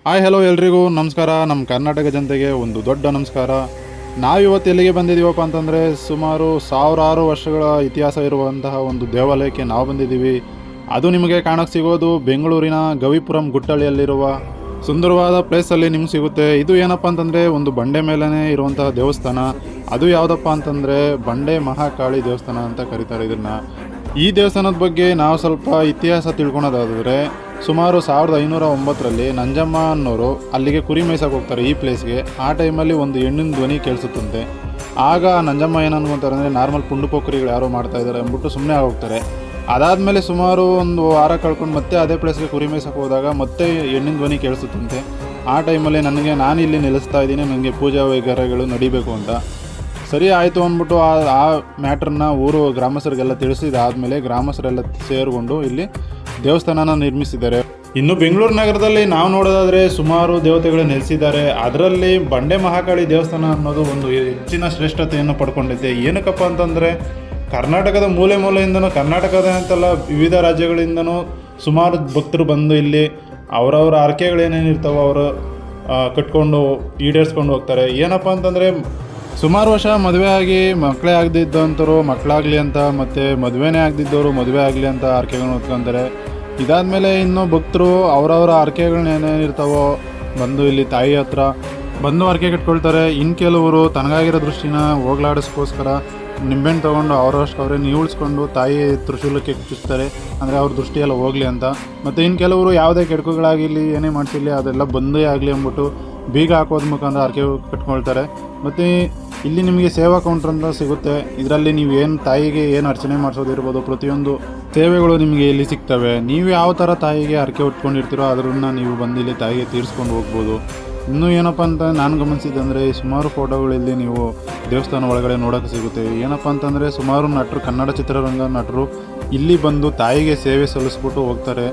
Hi hello ಎಲ್ರಿಗೂ ನಮಸ್ಕಾರ. ನಮ್ಮ ಕರ್ನಾಟಕ ಜನತೆಗೆ ಒಂದು ದೊಡ್ಡ ನಮಸ್ಕಾರ. ನಾವಿವತ್ತು ಎಲ್ಲಿಗೆ ಬಂದಿದ್ದೀವಪ್ಪ ಅಂತಂದರೆ ಸುಮಾರು ಸಾವಿರಾರು ವರ್ಷಗಳ ಇತಿಹಾಸ ಇರುವಂತಹ ಒಂದು ದೇವಾಲಯಕ್ಕೆ ನಾವು ಬಂದಿದ್ದೀವಿ. ಅದು ನಿಮಗೆ ಕಾಣೋಕ್ಕೆ ಸಿಗೋದು ಬೆಂಗಳೂರಿನ ಗವಿಪುರಂ ಗುಟ್ಟಳ್ಳಿಯಲ್ಲಿರುವ ಸುಂದರವಾದ ಪ್ಲೇಸಲ್ಲಿ ನಿಮ್ಗೆ ಸಿಗುತ್ತೆ. ಇದು ಏನಪ್ಪ ಅಂತಂದರೆ ಒಂದು ಬಂಡೆ ಮೇಲೇ ಇರುವಂತಹ ದೇವಸ್ಥಾನ. ಅದು ಯಾವುದಪ್ಪ ಅಂತಂದರೆ ಬಂಡೆ ಮಹಾಕಾಳಿ ದೇವಸ್ಥಾನ ಅಂತ ಕರೀತಾರೆ ಇದನ್ನು. ಈ ದೇವಸ್ಥಾನದ ಬಗ್ಗೆ ನಾವು ಸ್ವಲ್ಪ ಇತಿಹಾಸ ತಿಳ್ಕೊಳೋದಾದರೆ ಸುಮಾರು 1509ರಲ್ಲಿ ನಂಜಮ್ಮ ಅನ್ನೋರು ಅಲ್ಲಿಗೆ ಕುರಿ ಮೇಯ್ಸಕ್ಕೆ ಹೋಗ್ತಾರೆ ಈ ಪ್ಲೇಸ್ಗೆ. ಆ ಟೈಮಲ್ಲಿ ಒಂದು ಹೆಣ್ಣಿನ ಧ್ವನಿ ಕೇಳಿಸುತ್ತಂತೆ. ಆಗ ನಂಜಮ್ಮ ಏನು ಅನ್ಕೊತಾರೆ ಅಂದರೆ ನಾರ್ಮಲ್ ಪುಂಡು ಪೋಖರಿಗಳು ಯಾರೋ ಮಾಡ್ತಾ ಇದ್ದಾರೆ ಅಂದ್ಬಿಟ್ಟು ಸುಮ್ಮನೆ ಹೋಗ್ತಾರೆ. ಅದಾದಮೇಲೆ ಸುಮಾರು ಒಂದು ವಾರ ಕಳ್ಕೊಂಡು ಮತ್ತೆ ಅದೇ ಪ್ಲೇಸ್ಗೆ ಕುರಿ ಮೇಯ್ಸಕ್ಕೆ ಹೋದಾಗ ಮತ್ತೆ ಹೆಣ್ಣಿನ ಧ್ವನಿ ಕೇಳಿಸುತ್ತಂತೆ. ಆ ಟೈಮಲ್ಲಿ ನಾನು ಇಲ್ಲಿ ನಿಲ್ಲಿಸ್ತಾ ಇದ್ದೀನಿ, ನನಗೆ ಪೂಜಾ ವೈಗಾರಗಳು ನಡಿಬೇಕು ಅಂತ. ಸರಿ ಆಯಿತು ಅಂದ್ಬಿಟ್ಟು ಆ ಮ್ಯಾಟ್ರನ್ನ ಊರು ಗ್ರಾಮಸ್ಥರಿಗೆಲ್ಲ ತಿಳಿಸಿದಾದಮೇಲೆ ಗ್ರಾಮಸ್ಥರೆಲ್ಲ ಸೇರಿಕೊಂಡು ಇಲ್ಲಿ ದೇವಸ್ಥಾನನ ನಿರ್ಮಿಸಿದ್ದಾರೆ. ಇನ್ನು ಬೆಂಗಳೂರು ನಗರದಲ್ಲಿ ನಾವು ನೋಡೋದಾದರೆ ಸುಮಾರು ದೇವತೆಗಳು ನೆಲೆಸಿದ್ದಾರೆ. ಅದರಲ್ಲಿ ಬಂಡೆ ಮಹಾಕಾಳಿ ದೇವಸ್ಥಾನ ಅನ್ನೋದು ಒಂದು ಹೆಚ್ಚಿನ ಶ್ರೇಷ್ಠತೆಯನ್ನು ಪಡ್ಕೊಂಡೈತೆ. ಏನಕ್ಕಪ್ಪ ಅಂತಂದರೆ ಕರ್ನಾಟಕದ ಮೂಲೆ ಮೂಲೆಯಿಂದನೂ, ಕರ್ನಾಟಕದ ಅಂತಲ್ಲ ವಿವಿಧ ರಾಜ್ಯಗಳಿಂದನೂ ಸುಮಾರು ಭಕ್ತರು ಬಂದು ಇಲ್ಲಿ ಅವರವರ ಆರ್ಕೆಗಳೇನೇನಿರ್ತಾವೋ ಅವರು ಕಟ್ಕೊಂಡು ಈಡೇರಿಸ್ಕೊಂಡು ಹೋಗ್ತಾರೆ. ಏನಪ್ಪ ಅಂತಂದರೆ ಸುಮಾರು ವರ್ಷ ಮದುವೆ ಆಗಿ ಮಕ್ಕಳೇ ಆಗದಿದ್ದಂಥವ್ರು ಮಕ್ಕಳಾಗಲಿ ಅಂತ, ಮತ್ತು ಮದುವೆನೇ ಆಗದಿದ್ದವರು ಮದುವೆ ಆಗಲಿ ಅಂತ ಆರ್ಕೆಗಳನ್ನ ಹೊತ್ಕೊತಾರೆ. ಇದಾದಮೇಲೆ ಇನ್ನು ಭಕ್ತರು ಅವರವರ ಆರ್ಕೆಗಳನ್ನ ಏನೇನಿರ್ತಾವೋ ಬಂದು ಇಲ್ಲಿ ತಾಯಿ ಹತ್ರ ಬಂದು ಆರ್ಕೆ ಕಟ್ಕೊಳ್ತಾರೆ. ಇನ್ನು ಕೆಲವರು ತನಗಾಗಿರೋ ದೃಷ್ಟಿನ ಹೋಗ್ಲಾಡಿಸ್ಕೋಸ್ಕರ ನಿಂಬೆಹಣ್ಣು ತೊಗೊಂಡು ಅವರಷ್ಟು ಅವರೇ ನೀವುಳಿಸ್ಕೊಂಡು ತಾಯಿ ತ್ರಿಶೂಲಕ್ಕೆ ಚುಚ್ತಾರೆ, ಅಂದರೆ ಅವ್ರ ದೃಷ್ಟಿಯೆಲ್ಲ ಹೋಗಲಿ ಅಂತ. ಮತ್ತು ಇನ್ನು ಕೆಲವರು ಯಾವುದೇ ಕೆಡಕುಗಳಾಗಿರಲಿ ಏನೇ ಮಾಡಿಸಿರಲಿ ಅದೆಲ್ಲ ಬಂದೇ ಆಗಲಿ ಅಂದ್ಬಿಟ್ಟು ಬೀಗ ಹಾಕೋದ್ ಮುಖಾಂತರ ಆರ್ಕೆ ಕಟ್ಕೊಳ್ತಾರೆ. ಮತ್ತು ಇಲ್ಲಿ ನಿಮಗೆ ಸೇವಾ ಕೌಂಟ್ರ್ ಅಂತ ಸಿಗುತ್ತೆ. ಇದರಲ್ಲಿ ನೀವು ಏನು ತಾಯಿಗೆ ಏನು ಅರ್ಚನೆ ಮಾಡಿಸೋದಿರ್ಬೋದು, ಪ್ರತಿಯೊಂದು ಸೇವೆಗಳು ನಿಮಗೆ ಇಲ್ಲಿ ಸಿಗ್ತವೆ. ನೀವು ಯಾವ ಥರ ತಾಯಿಗೆ ಅರ್ಕೆ ಉಟ್ಕೊಂಡಿರ್ತೀರೋ ಅದನ್ನು ನೀವು ಬಂದು ಇಲ್ಲಿ ತಾಯಿಗೆ ತೀರಿಸ್ಕೊಂಡು ಹೋಗ್ಬೋದು. ಇನ್ನೂ ಏನಪ್ಪ ಅಂತ ನಾನು ಗಮನಿಸಿದ್ದಂದರೆ ಸುಮಾರು ಫೋಟೋಗಳಲ್ಲಿ ನೀವು ದೇವಸ್ಥಾನ ಒಳಗಡೆ ನೋಡೋಕ್ಕೆ ಸಿಗುತ್ತೆ. ಏನಪ್ಪ ಅಂತಂದರೆ ಸುಮಾರು ನಟರು, ಕನ್ನಡ ಚಿತ್ರರಂಗ ನಟರು ಇಲ್ಲಿ ಬಂದು ತಾಯಿಗೆ ಸೇವೆ ಸಲ್ಲಿಸ್ಬಿಟ್ಟು ಹೋಗ್ತಾರೆ.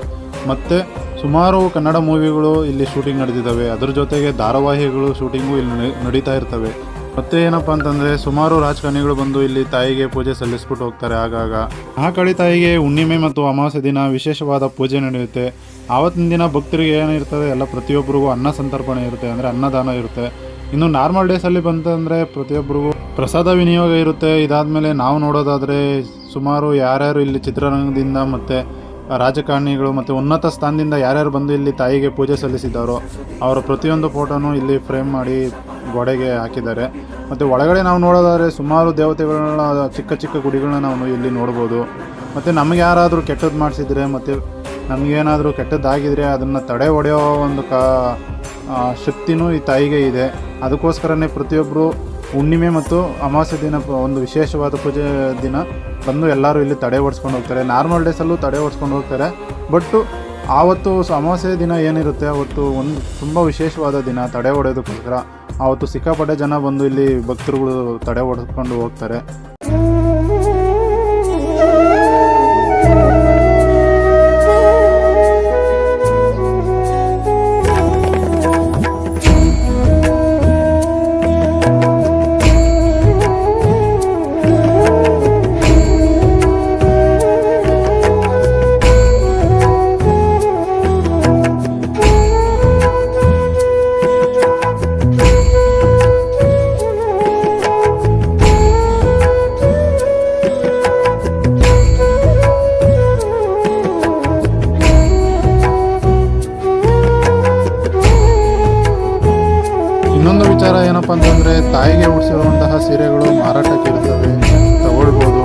ಮತ್ತು ಸುಮಾರು ಕನ್ನಡ ಮೂವಿಗಳು ಇಲ್ಲಿ ಶೂಟಿಂಗ್ ನಡೆದಿದ್ದಾವೆ. ಅದ್ರ ಜೊತೆಗೆ ಧಾರಾವಾಹಿಗಳು ಶೂಟಿಂಗು ಇಲ್ಲಿ ನಡೀತಾ ಇರ್ತವೆ. ಮತ್ತು ಏನಪ್ಪ ಅಂತಂದರೆ ಸುಮಾರು ರಾಜಕಾರಣಿಗಳು ಬಂದು ಇಲ್ಲಿ ತಾಯಿಗೆ ಪೂಜೆ ಸಲ್ಲಿಸ್ಬಿಟ್ಟು ಹೋಗ್ತಾರೆ ಆಗಾಗ. ಮಹಾಕಾಳಿ ತಾಯಿಗೆ ಹುಣ್ಣಿಮೆ ಮತ್ತು ಅಮಾವಾಸ್ಯೆ ದಿನ ವಿಶೇಷವಾದ ಪೂಜೆ ನಡೆಯುತ್ತೆ. ಆವತ್ತಿನ ದಿನ ಭಕ್ತರಿಗೆ ಏನಿರ್ತದೆ ಎಲ್ಲ ಪ್ರತಿಯೊಬ್ಬರಿಗೂ ಅನ್ನ ಸಂತರ್ಪಣೆ ಇರುತ್ತೆ, ಅಂದರೆ ಅನ್ನದಾನ ಇರುತ್ತೆ. ಇನ್ನು ನಾರ್ಮಲ್ ಡೇಸಲ್ಲಿ ಬಂತಂದರೆ ಪ್ರತಿಯೊಬ್ಬರಿಗೂ ಪ್ರಸಾದ ವಿನಿಯೋಗ ಇರುತ್ತೆ. ಇದಾದಮೇಲೆ ನಾವು ನೋಡೋದಾದರೆ ಸುಮಾರು ಯಾರ್ಯಾರು ಇಲ್ಲಿ ಚಿತ್ರರಂಗದಿಂದ ಮತ್ತು ರಾಜಕಾರಣಿಗಳು ಮತ್ತು ಉನ್ನತ ಸ್ಥಾನದಿಂದ ಯಾರ್ಯಾರು ಬಂದು ಇಲ್ಲಿ ತಾಯಿಗೆ ಪೂಜೆ ಸಲ್ಲಿಸಿದ್ದಾರೋ ಅವರ ಪ್ರತಿಯೊಂದು ಫೋಟೋನು ಇಲ್ಲಿ ಫ್ರೇಮ್ ಮಾಡಿ ಗೋಡೆಗೆ ಹಾಕಿದ್ದಾರೆ. ಮತ್ತು ಒಳಗಡೆ ನಾವು ನೋಡೋದಾದರೆ ಸುಮಾರು ದೇವತೆಗಳನ್ನ, ಚಿಕ್ಕ ಚಿಕ್ಕ ಗುಡಿಗಳನ್ನ ನಾವು ಇಲ್ಲಿ ನೋಡ್ಬೋದು. ಮತ್ತು ನಮಗೆ ಯಾರಾದರೂ ಕೆಟ್ಟದ್ದು ಮಾಡಿಸಿದ್ರೆ ಮತ್ತು ನಮಗೇನಾದರೂ ಕೆಟ್ಟದ್ದಾಗಿದ್ದರೆ ಅದನ್ನು ತಡೆ ಹೊಡೆಯೋ ಒಂದು ಶಕ್ತಿನೂ ಈ ತಾಯಿಗೆ ಇದೆ. ಅದಕ್ಕೋಸ್ಕರನೇ ಪ್ರತಿಯೊಬ್ಬರು ಹುಣ್ಣಿಮೆ ಮತ್ತು ಅಮಾವಾಸ್ಯೆ ದಿನ ಒಂದು ವಿಶೇಷವಾದ ಪೂಜೆ ದಿನ ಬಂದು ಎಲ್ಲರೂ ಇಲ್ಲಿ ತಡೆ ಓಡಿಸ್ಕೊಂಡು ಹೋಗ್ತಾರೆ. ನಾರ್ಮಲ್ ಡೇಸಲ್ಲೂ ತಡೆ ಓಡಿಸ್ಕೊಂಡು ಹೋಗ್ತಾರೆ. ಬಟ್ಟು ಆವತ್ತು ಅಮಾವಾಸ್ಯೆ ದಿನ ಏನಿರುತ್ತೆ ಅವತ್ತು ಒಂದು ತುಂಬ ವಿಶೇಷವಾದ ದಿನ ತಡೆ ಹೊಡೆಯೋದಕ್ಕೋಸ್ಕರ ಆವತ್ತು ಸಿಕ್ಕಾಪಟ್ಟೆ ಜನ ಬಂದು ಇಲ್ಲಿ ಭಕ್ತರುಗಳು ತಡೆ ಹೊಡೆಸ್ಕೊಂಡು ಹೋಗ್ತಾರೆ. ಇನ್ನೊಂದು ವಿಚಾರ ಏನಪ್ಪ ಅಂತಂದರೆ ತಾಯಿಗೆ ಉಡಿಸಿರುವಂತಹ ಸೀರೆಗಳು ಮಾರಾಟಕ್ಕೆ ಇರ್ತವೆ, ತಗೊಳ್ಬೋದು.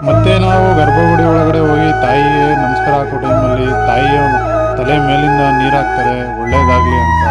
ಮತ್ತು ನಾವು ಗರ್ಭಗುಡಿ ಒಳಗಡೆ ಹೋಗಿ ತಾಯಿಗೆ ನಮಸ್ಕಾರ ಹಾಕೋ ಟೈಮಲ್ಲಿ ತಾಯಿಯ ತಲೆ ಮೇಲಿಂದ ನೀರು ಹಾಕ್ತಾರೆ ಒಳ್ಳೆಯದಾಗಲಿ ಅಂತ.